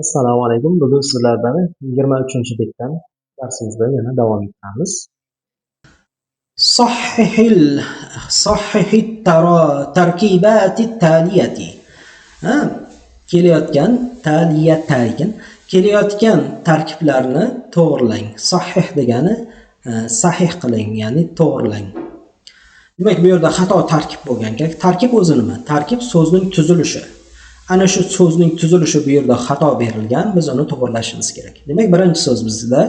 Assalomu alaykum. Bugun sizlar bilan 23-betdan darsimizda yana davom etamiz. صحح التركيبات التالية. kelayotgan tarkiblarni to'g'rilang. Sahih degani sahih qiling, ya'ni to'g'rilang. Demak, bu yerda xato tarkib bo'lgan ekan. Tarkib o'zi nima? Tarkib so'zning tuzilishi. Ana shu so'zning tuzilishi bu yerda xato berilgan, biz uni to'g'rilashimiz kerak. Demak, birinchi so'z bizda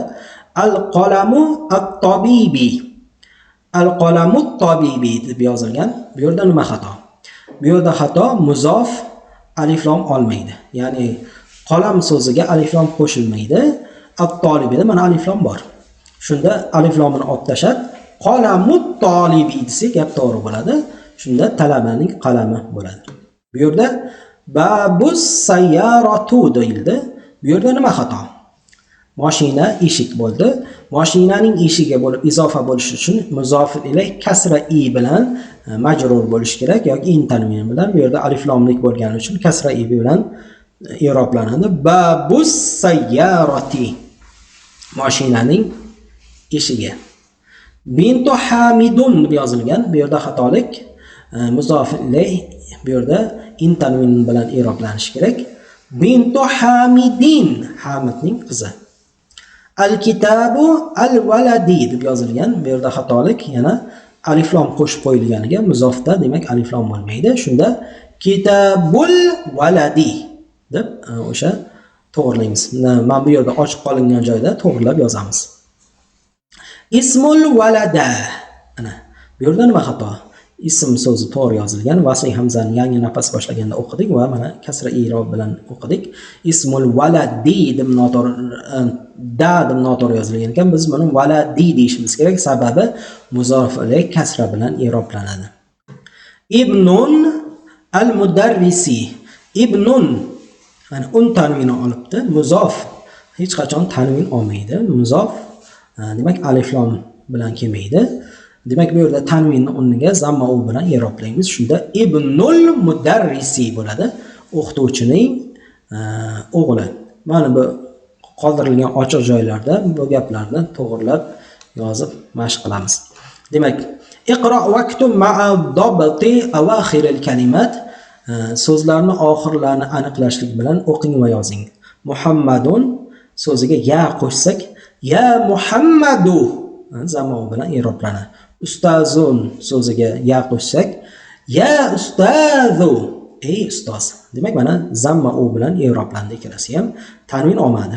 al-qalamu at-tabibi. Al-qalamu at-tabibi deb yozilgan. Bu yerda nima xato? Bu yerda xato muzof alif lam olmaydi. Ya'ni qalam so'ziga alif lam qo'shilmaydi. At-talibida mana alif lam bor. Shunda alif lamni olib tashlab qalamu at-talibi desak gap to'g'ri bo'ladi. Shunda talabaning qalami bo'ladi. Bu yerda babus sayyaratu deyildi. Bu yerda nima xato? Mashina eshik bo'ldi. Mashinaning eshigi bo'lib izofa bo'lishi uchun muzof ilayh kasra i bilan majrur bo'lishi kerak yoki in tanvini bilan. Bu yerda alif lomlik bo'lgani uchun kasra i bilan i'roblanadi. Babus sayyarati, mashinaning eshigi. Bintu Hamidun deb yozilgan. Bu yerda xatolik. Muzof ilayh bu yerda in tanvin bilan i'roblanishi kerak. Bintu Hamidin, Hamidning qizi. Al-kitabu al-waladi deb yozilgan. Bu yerda xatolik, yana alif lam qo'shib qo'yilganiga muzofda demak alif lam bo'lmaydi. Shunda kitabul waladi deb o'sha to'g'rilaymiz. Mana bu yerda ochiq qolingan joyda to'g'rilab yozamiz. Ismul walada. Ana bu yerda nima xato? Ism so'zi to'g'ri yozilgan. Vasiy hamzani yangi nafas boshlaganda o'qidik va mana kasra i'rob bilan o'qidik. Ismul waladi deb noto'g'ri yozilgan ekan. Biz buni waladi deyishimiz kerak. Sababi muzof ilayh kasra bilan i'roblanadi. Ibnun al-mudarrisi. Ibnun, ya'ni un tanvini olibdi. Muzof hech qachon tanvin olmaydi. Muzof demak alif lam bilan kelmaydi. Demak, bu yerda tanvinni o'rniga zamma u bilan i'roblaymiz. Shunda ibnul mudarrisi bo'ladi. O'qituvchining o'g'li. Mana bu qoldirilgan ochiq joylarda bu gaplarni to'g'rilab yozib mashq qilamiz. Demak, iqro vaktub ma'a dabti awakhir al-kalimat. So'zlarni oxirlarini aniqlashlik bilan o'qing va yozing. Muhammadun so'ziga ya qo'shsak, ya Muhammadu zamma u bilan i'roblanadi. Ustazun so'ziga ya qo'shsak, ya ustazu, ey ustoz. Demak, mana zamma u bilan i'roblandi ikkalasi ham. Tanvin olmadi.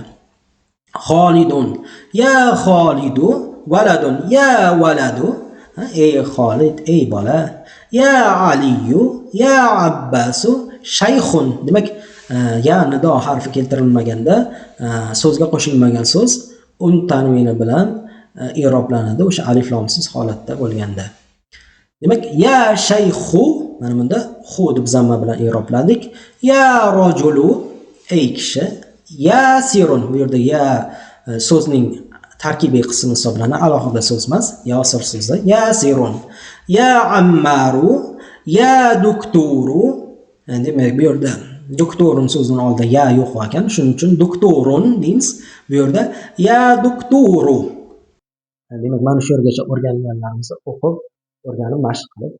Xolidun, ya Xolidu, waladun, ya waladu, ey Xolid, ey bola. Ya Aliyu, ya Abbasu, shayxun. Demak, ya nido harfi keltirilmaganda so'zga qo'shilmagan so'z un tanvini bilan i'roblanadi o'sha alif lomsiz holatda bo'lganda. Demak, ya shayxu, mana bunda xu deb zamma bilan i'robladik. Ya rajulu, ey kishi. Ya sirun, bu yerda ya so'zning tarkibiy qismi hisoblanadi, alohida so'z emas, yosir so'zi. Ya sirun. Ya ammaru, ya doktoru. Demak, bu yerda doktorun so'zining oldida ya yo'q ekan, shuning uchun doktorun deymiz. Bu yerda ya doktoru. Demak, mana shu yergacha o'rganganlarimizni o'qib, o'rganib, mashq qilib